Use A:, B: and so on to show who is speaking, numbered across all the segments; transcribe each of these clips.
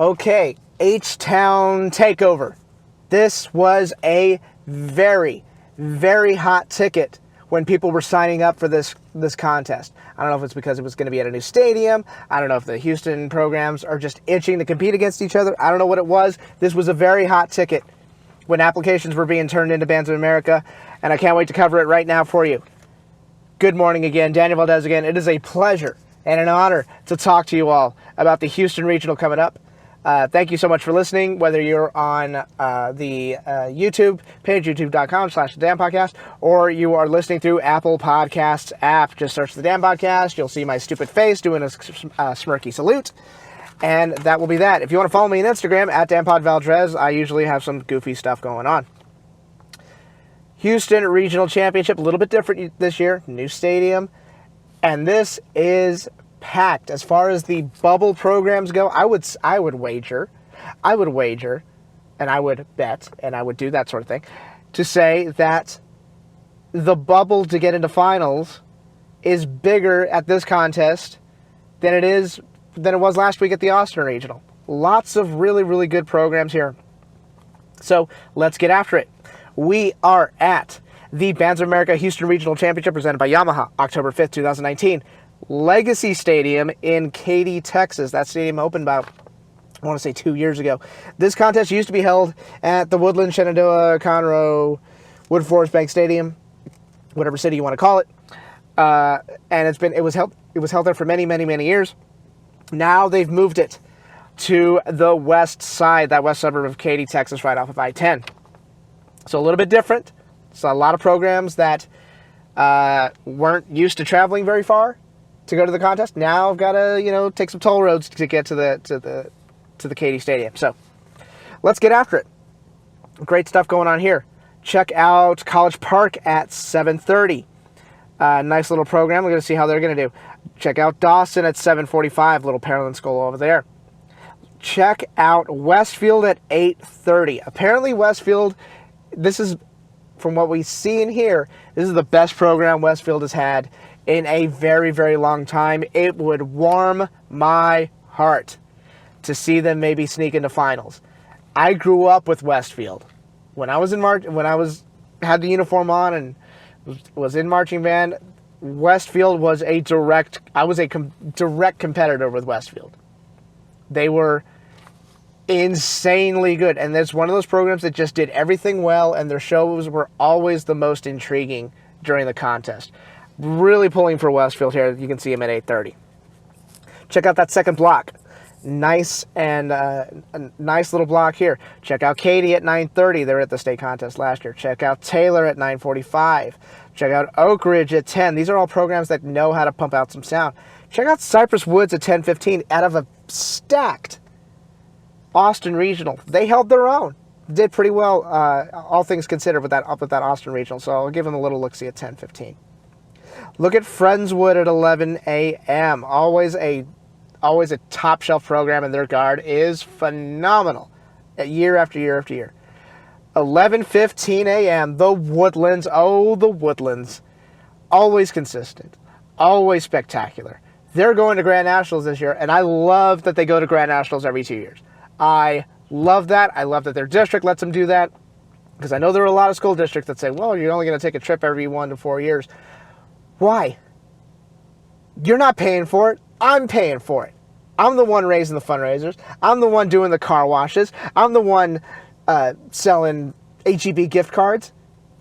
A: Okay, H-Town Takeover. This was a very, very hot ticket when people were signing up for this contest. I don't know if it's because it was going to be at a new stadium. I don't know if the Houston programs are just itching to compete against each other. I don't know what it was. This was a very hot ticket when applications were being turned into Bands of America, and I can't wait to cover it right now for you. Good morning again. Daniel Valdez again. It is a pleasure and an honor to talk to you all about the Houston Regional coming up. Thank you so much for listening, whether you're on the YouTube page, youtube.com/Danpodcast, or you are listening through Apple Podcasts app. Just search the Danpodcast. You'll see my stupid face doing a smirky salute, and that will be that. If you want to follow me on Instagram, at DanPodValdez, I usually have some goofy stuff going on. Houston Regional Championship, a little bit different this year, new stadium, and this is packed. As far as the bubble programs go, I would wager, and I would bet, and I would do that sort of thing, to say that the bubble to get into finals is bigger at this contest than it was last week at the Austin Regional. Lots of really, really good programs here. So let's get after it. We are at the Bands of America Houston Regional Championship presented by Yamaha, October 5th, 2019. Legacy Stadium in Katy, Texas. That stadium opened about, I want to say, 2 years ago. This contest used to be held at the Woodland, Shenandoah, Conroe, Wood Forest Bank Stadium, whatever city you want to call it. And it was held there for many, many, many years. Now they've moved it to the west side, that west suburb of Katy, Texas, right off of I-10. So a little bit different. So a lot of programs that weren't used to traveling very far to go to the contest now I've got to take some toll roads to get to the Katy Stadium. So let's get after it. Great stuff going on here. Check out College Park at 7:30. Nice little program. We're going to see how they're going to do. Check out Dawson at 7:45. Little Parallel School over there. Check out Westfield at 8:30. Apparently Westfield, this is, from what we see and hear, this is the best program Westfield has had in a very, very long time. It would warm my heart to see them maybe sneak into finals. I grew up with Westfield. When I was had the uniform on and was in marching band, Westfield was a direct competitor with Westfield. They were insanely good, and it's one of those programs that just did everything well, and their shows were always the most intriguing during the contest. Really pulling for Westfield here. You can see them at 8:30. Check out that second block. Nice and a nice little block here. Check out Katy at 9:30. They were at the state contest last year. Check out Taylor at 9:45. Check out Oak Ridge at 10. These are all programs that know how to pump out some sound. Check out Cypress Woods at 10:15 out of a stacked Austin Regional. They held their own. Did pretty well, all things considered, with that Austin Regional. So I'll give them a little look-see at 10:15. Look at Friendswood at 11 a.m. Always a top shelf program, and their guard is phenomenal year after year after year. 11:15 a.m. The Woodlands. Oh, the Woodlands. Always consistent. Always spectacular. They're going to Grand Nationals this year, and I love that they go to Grand Nationals every 2 years. I love that. I love that their district lets them do that, because I know there are a lot of school districts that say, well, you're only going to take a trip every 1 to 4 years. Why? You're not paying for it. I'm paying for it. I'm the one raising the fundraisers. I'm the one doing the car washes. I'm the one selling HEB gift cards.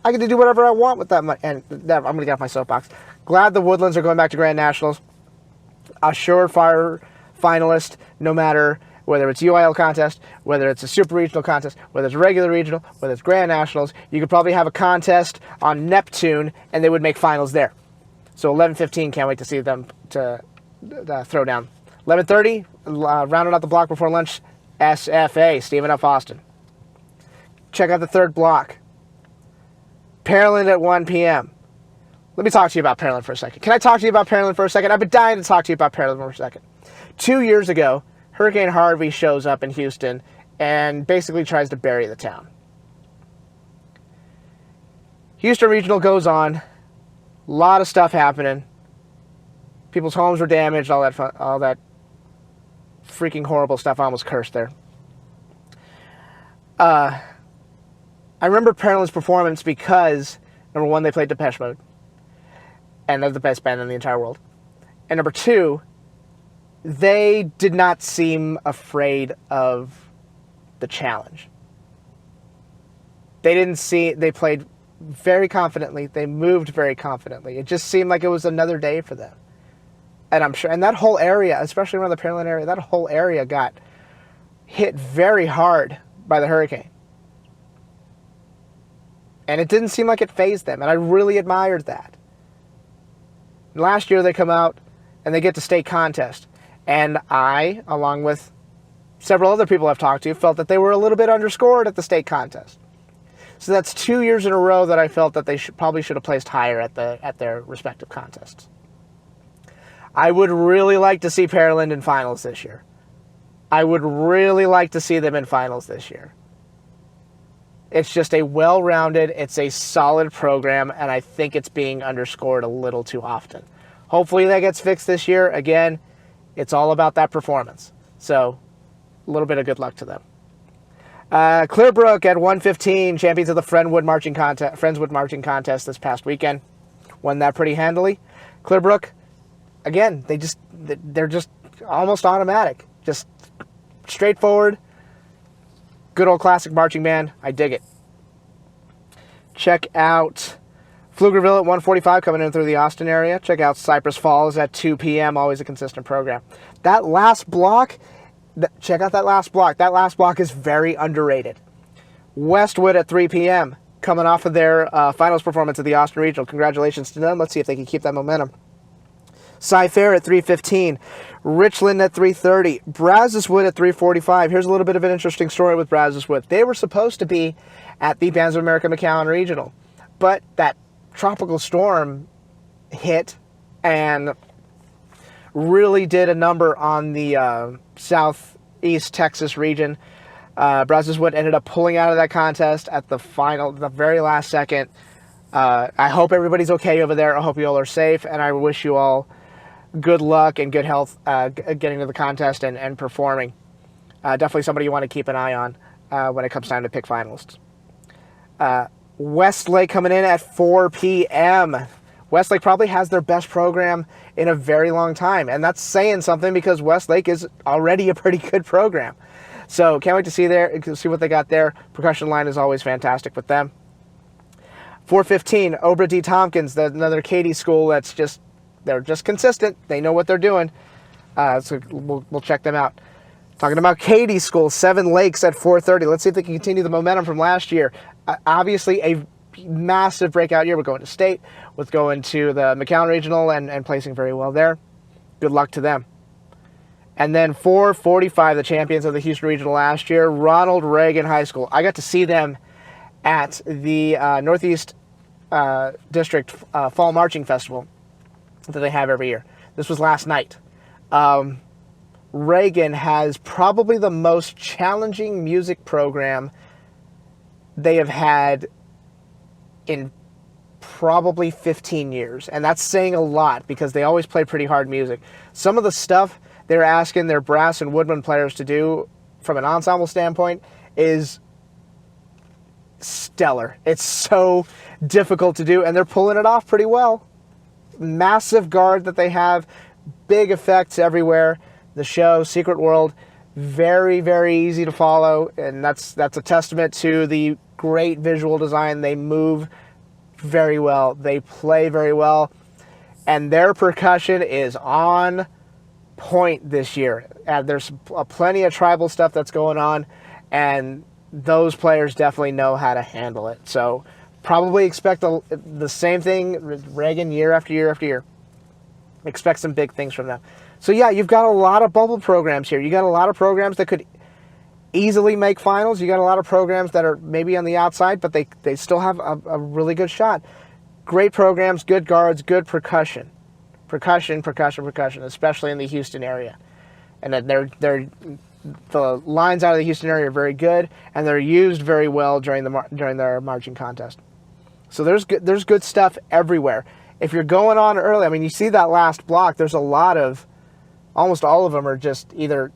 A: I get to do whatever I want with that money. And I'm going to get off my soapbox. Glad the Woodlands are going back to Grand Nationals. A surefire finalist, no matter whether it's UIL contest, whether it's a super regional contest, whether it's regular regional, whether it's Grand Nationals. You could probably have a contest on Neptune, and they would make finals there. So 11:15, can't wait to see them to throw down. 11:30, rounding out the block before lunch, SFA, Stephen F. Austin. Check out the third block. Pearland at 1 p.m. Let me talk to you about Pearland for a second. Can I talk to you about Pearland for a second? I've been dying to talk to you about Pearland for a second. 2 years ago, Hurricane Harvey shows up in Houston and basically tries to bury the town. Houston Regional goes on. A lot of stuff happening. People's homes were damaged, all that freaking horrible stuff. I almost cursed there. I remember Pearland's performance because, number one, they played Depeche Mode, and they're the best band in the entire world. And number two, they did not seem afraid of the challenge. They played very confidently. They moved very confidently. It just seemed like it was another day for them. And I'm sure, and that whole area, especially around the Pearland area, that whole area got hit very hard by the hurricane. And it didn't seem like it fazed them, and I really admired that. Last year they come out and they get to state contest. And I, along with several other people I've talked to, felt that they were a little bit underscored at the state contest. So that's 2 years in a row that I felt that they probably should have placed higher at their respective contests. I would really like to see Pearland in finals this year. I would really like to see them in finals this year. It's just a well-rounded, it's a solid program, and I think it's being underscored a little too often. Hopefully that gets fixed this year. Again, it's all about that performance. So, a little bit of good luck to them. Clearbrook at 115, champions of the Friendswood Marching Contest this past weekend. Won that pretty handily. Clearbrook, again, they're just almost automatic. Just straightforward. Good old classic marching band. I dig it. Check out Pflugerville at 1:45 coming in through the Austin area. Check out Cypress Falls at 2 p.m. Always a consistent program. That last block, check out that last block. That last block is very underrated. Westwood at 3 p.m. coming off of their finals performance at the Austin Regional. Congratulations to them. Let's see if they can keep that momentum. Cy-Fair at 3:15, Richland at 3:30, Brazoswood at 3:45. Here's a little bit of an interesting story with Brazoswood. They were supposed to be at the Bands of America McAllen Regional, but that tropical storm hit and really did a number on the southeast Texas region. Brazoswood ended up pulling out of that contest at the very last second. I hope everybody's okay over there. I hope you all are safe, and I wish you all good luck and good health getting to the contest and performing. Definitely somebody you want to keep an eye on when it comes time to pick finalists. Westlake coming in at 4 p.m. Westlake probably has their best program in a very long time, and that's saying something because Westlake is already a pretty good program. So can't wait to see what they got there. Percussion line is always fantastic with them. 4:15, Obra D. Tompkins, another Katy school they're just consistent. They know what they're doing. So we'll check them out. Talking about Katy School, Seven Lakes at 4:30. Let's see if they can continue the momentum from last year. Obviously, a massive breakout year. We're going to state, with going to the McAllen Regional and placing very well there. Good luck to them. And then 4:45, the champions of the Houston Regional last year, Ronald Reagan High School. I got to see them at the Northeast District Fall Marching Festival that they have every year. This was last night. Reagan has probably the most challenging music program they have had in probably 15 years. And that's saying a lot because they always play pretty hard music. Some of the stuff they're asking their brass and woodwind players to do from an ensemble standpoint is stellar. It's so difficult to do, and they're pulling it off pretty well. Massive guard that they have, big effects everywhere. The show, Secret World, very, very easy to follow, and that's a testament to the great visual design. They move very well. They play very well, and their percussion is on point this year. There's plenty of tribal stuff that's going on, and those players definitely know how to handle it. So probably expect the same thing with Reagan year after year after year. Expect some big things from them. So yeah, you've got a lot of bubble programs here. You got a lot of programs that could easily make finals. You got a lot of programs that are maybe on the outside, but they still have a really good shot. Great programs, good guards, good percussion. Percussion, especially in the Houston area. And then the lines out of the Houston area are very good, and they're used very well during their marching contest. So there's good stuff everywhere. If you're going on early, I mean, you see that last block, there's a lot of, almost all of them are just either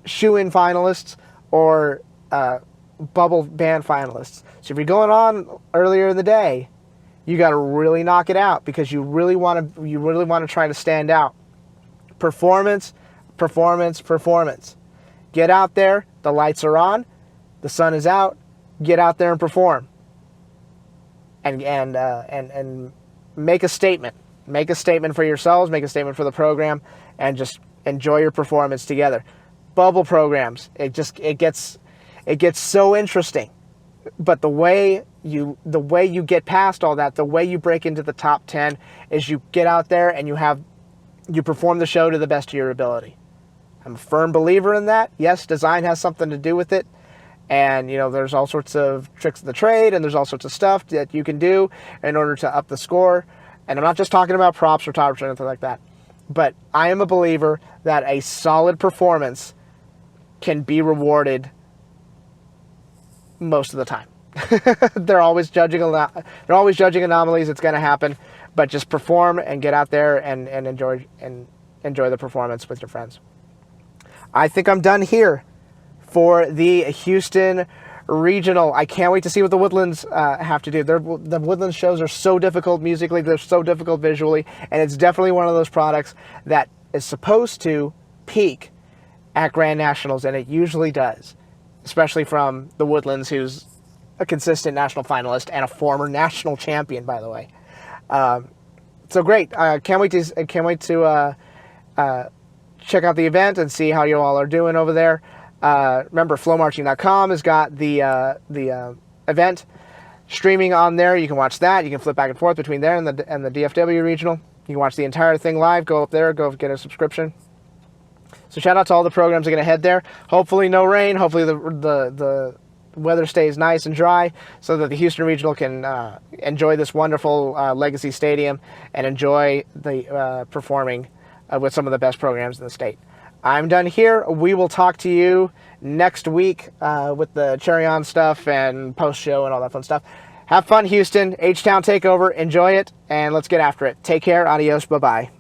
A: shoe-in finalists or bubble band finalists. So if you're going on earlier in the day, you got to really knock it out because you really want to try to stand out. Performance, performance, performance. Get out there. The lights are on. The sun is out. Get out there and perform. And make a statement. Make a statement for yourselves. Make a statement for the program, and just enjoy your performance together. Bubble programs. It gets so interesting. But the way you get past all that, the way you break into the top 10 is you get out there and you perform the show to the best of your ability. I'm a firm believer in that. Yes, design has something to do with it. And, there's all sorts of tricks of the trade, and there's all sorts of stuff that you can do in order to up the score. And I'm not just talking about props or tops or anything like that. But I am a believer that a solid performance can be rewarded most of the time. They're always judging anomalies. It's going to happen. But just perform and get out there and enjoy the performance with your friends. I think I'm done here for the Houston Regional. I can't wait to see what the Woodlands have to do. The Woodlands shows are so difficult musically. They're so difficult visually. And it's definitely one of those products that is supposed to peak at Grand Nationals, and it usually does. Especially from the Woodlands, who's a consistent national finalist and a former national champion, by the way. So great! Can't wait to check out the event and see how you all are doing over there. Remember, flowmarching.com has got the event streaming on there. You can watch that. You can flip back and forth between there and the DFW regional. You can watch the entire thing live. Go up there. Go get a subscription. So shout out to all the programs that are going to head there. Hopefully no rain. Hopefully the weather stays nice and dry so that the Houston Regional can enjoy this wonderful Legacy Stadium and enjoy the performing with some of the best programs in the state. I'm done here. We will talk to you next week with the Cherry On stuff and post-show and all that fun stuff. Have fun, Houston. H-Town Takeover. Enjoy it, and let's get after it. Take care. Adios. Bye-bye.